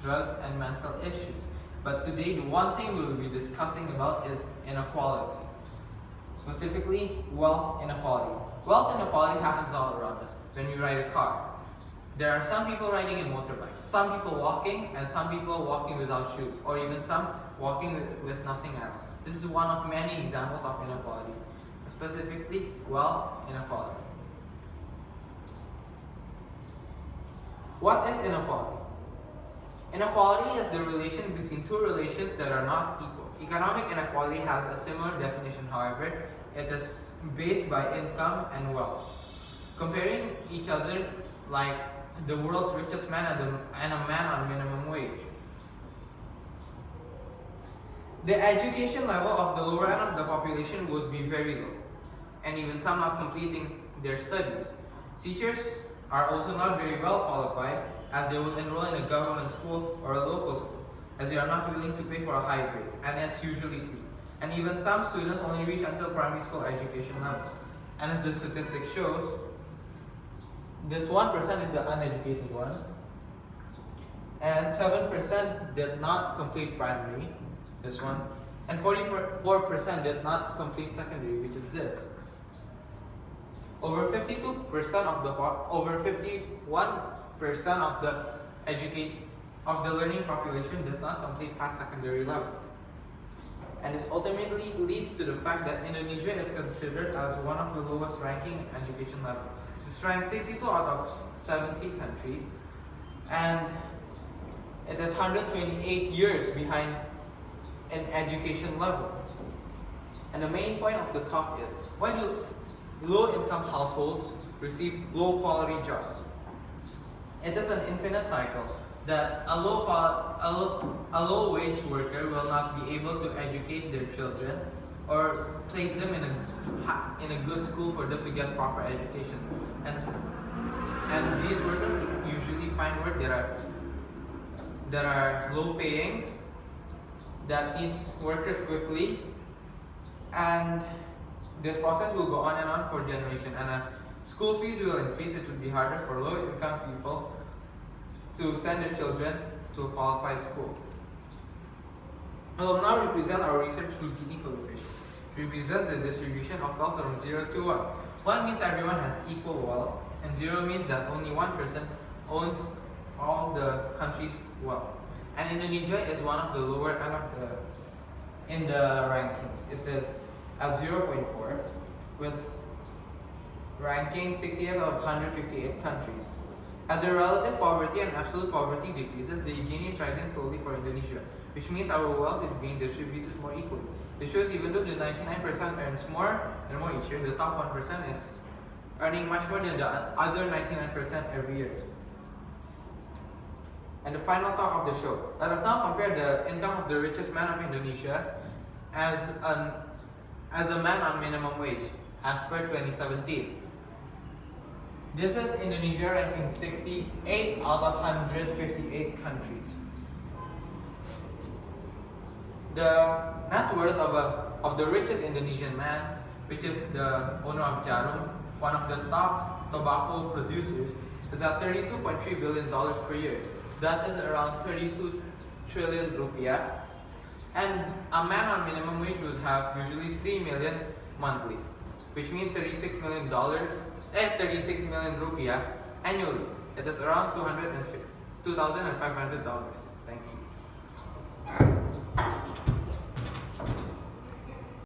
drugs, and mental issues. But today, the one thing we will be discussing about is inequality. Specifically, wealth inequality. Wealth inequality happens all around us. When you ride a car, there are some people riding in motorbikes, some people walking, and some people walking without shoes, or even some walking with nothing at all. This is one of many examples of inequality, specifically wealth inequality. What is inequality? Inequality is the relation between two relations that are not equal. Economic inequality has a similar definition, however, it is based by income and wealth. Comparing each other like the world's richest man and a man on minimum wage. The education level of the lower end of the population would be very low, and even some not completing their studies. Teachers are also not very well qualified, as they will enroll in a government school or a local school, as they are not willing to pay for a high grade, and it's usually free. And even some students only reach until primary school education level. And as the statistic shows, this 1% is the uneducated one, and 7% did not complete primary, this one, and 44% did not complete secondary, which is this. Over 51% of the learning population did not complete past secondary level. And this ultimately leads to the fact that Indonesia is considered as one of the lowest ranking education level. It's ranked 62 out of 70 countries, and it is 128 years behind in education level. And the main point of the talk is, why do low-income households receive low-quality jobs? It is an infinite cycle that a low-wage worker will not be able to educate their children or place them in a good school for them to get proper education. And these workers would usually find work that are low-paying, that needs workers quickly, and this process will go on and on for generations. And as school fees will increase, it would be harder for low-income people to send their children to a qualified school. We will now represent our research through Gini coefficient. It represents the distribution of wealth from 0 to 1. 1 means everyone has equal wealth, and 0 means that only one person owns all the country's wealth. And Indonesia is one of the lower end in the rankings. It is at 0.4 with ranking 68 out of 158 countries. As the relative poverty and absolute poverty decreases, the Gini is rising slowly for Indonesia, which means our wealth is being distributed more equally. This shows even though the 99% earns more and more each year, the top 1% is earning much more than the other 99% every year. And the final talk of the show. Let us now compare the income of the richest man of Indonesia as a man on minimum wage, as per 2017. This is Indonesia ranking 68 out of 158 countries. The net worth of the richest Indonesian man, which is the owner of Jarum, one of the top tobacco producers, is at $32.3 billion per year. That is around 32 trillion rupiah. And a man on minimum wage would have usually 3 million monthly, which means $36 million rupiah annually. It is around $2,500. Thank you.